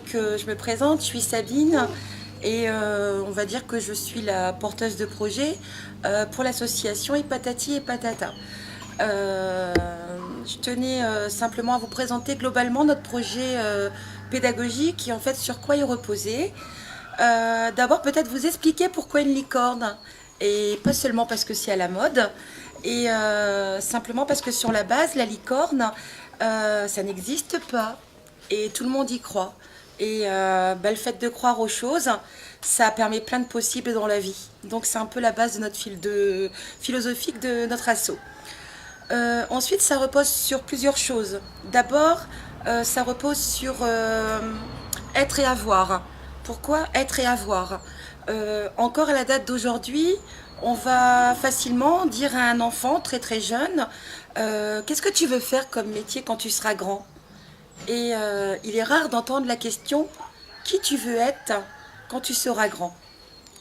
Je me présente, je suis Sabine et on va dire que je suis la porteuse de projet pour l'association et Patati et Patata. Je tenais simplement à vous présenter globalement notre projet pédagogique et en fait sur quoi il reposait. D'abord peut-être vous expliquer pourquoi une licorne et pas seulement parce que c'est à la mode et simplement parce que sur la base la licorne ça n'existe pas et tout le monde y croit. Et le fait de croire aux choses, ça permet plein de possibles dans la vie. Donc c'est un peu la base de notre fil de philosophique de notre asso. Ensuite, ça repose sur plusieurs choses. D'abord, ça repose sur être et avoir. Pourquoi être et avoir? Encore à la date d'aujourd'hui, on va facilement dire à un enfant très très jeune, qu'est-ce que tu veux faire comme métier quand tu seras grand? Et il est rare d'entendre la question, qui tu veux être quand tu seras grand?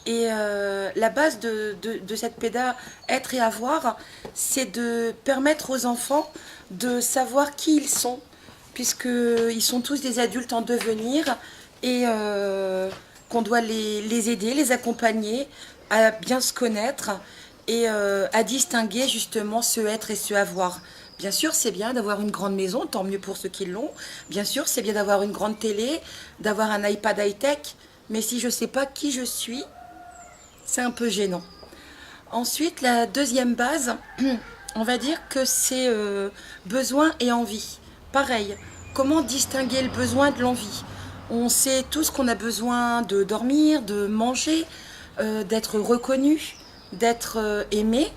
Et la base de cette péda être et avoir, c'est de permettre aux enfants de savoir qui ils sont, puisqu'ils sont tous des adultes en devenir et qu'on doit les aider, les accompagner à bien se connaître et à distinguer justement ce être et ce avoir. Bien sûr, c'est bien d'avoir une grande maison, tant mieux pour ceux qui l'ont. Bien sûr, c'est bien d'avoir une grande télé, d'avoir un iPad high-tech, mais si je ne sais pas qui je suis, c'est un peu gênant. Ensuite, la deuxième base, on va dire que c'est besoin et envie. Pareil, comment distinguer le besoin de l'envie? On sait tous qu'on a besoin de dormir, de manger, d'être reconnu, d'être aimé.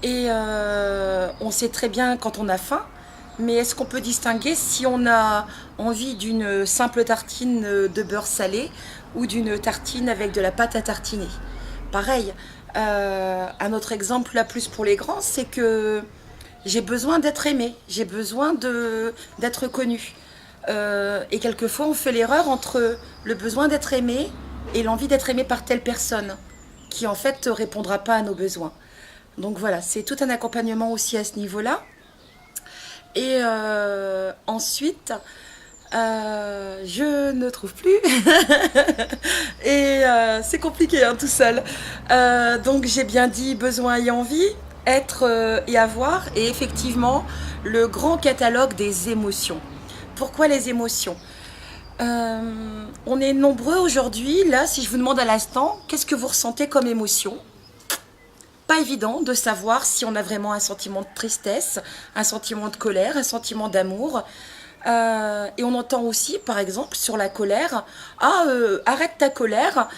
Et on sait très bien quand on a faim, mais est-ce qu'on peut distinguer si on a envie d'une simple tartine de beurre salé ou d'une tartine avec de la pâte à tartiner? Pareil, un autre exemple là plus pour les grands, c'est que j'ai besoin d'être aimé, j'ai besoin d'être connu. Et quelquefois on fait l'erreur entre le besoin d'être aimé et l'envie d'être aimé par telle personne qui en fait ne répondra pas à nos besoins. Donc voilà, c'est tout un accompagnement aussi à ce niveau-là. Et ensuite, je ne trouve plus. Et c'est compliqué hein, tout seul. Donc j'ai bien dit besoin et envie, être et avoir. Et effectivement, le grand catalogue des émotions. Pourquoi les émotions? On est nombreux aujourd'hui. Là, si je vous demande à l'instant, qu'est-ce que vous ressentez comme émotion? Pas évident de savoir si on a vraiment un sentiment de tristesse, un sentiment de colère, un sentiment d'amour. Et on entend aussi, par exemple, sur la colère, arrête ta colère,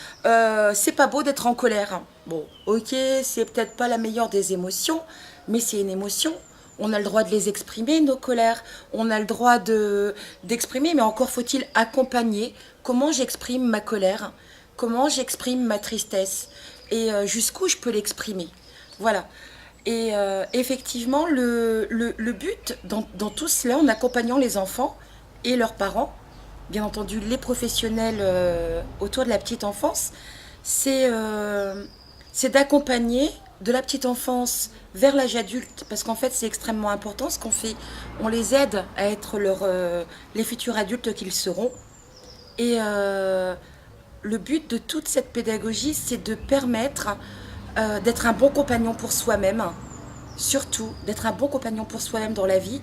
c'est pas beau d'être en colère. Bon, ok, c'est peut-être pas la meilleure des émotions, mais c'est une émotion. On a le droit de les exprimer, nos colères. On a le droit d'exprimer, mais encore faut-il accompagner comment j'exprime ma colère, comment j'exprime ma tristesse et jusqu'où je peux l'exprimer. Voilà. Et effectivement, le but dans tout cela, en accompagnant les enfants et leurs parents, bien entendu les professionnels autour de la petite enfance, c'est d'accompagner de la petite enfance vers l'âge adulte, parce qu'en fait c'est extrêmement important ce qu'on fait. On les aide à être les futurs adultes qu'ils seront. Et le but de toute cette pédagogie, c'est de permettre d'être un bon compagnon pour soi-même, surtout d'être un bon compagnon pour soi-même dans la vie,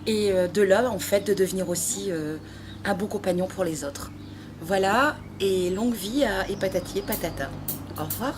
et de là, en fait, de devenir aussi un bon compagnon pour les autres. Voilà, et longue vie à et patati et patata. Au revoir.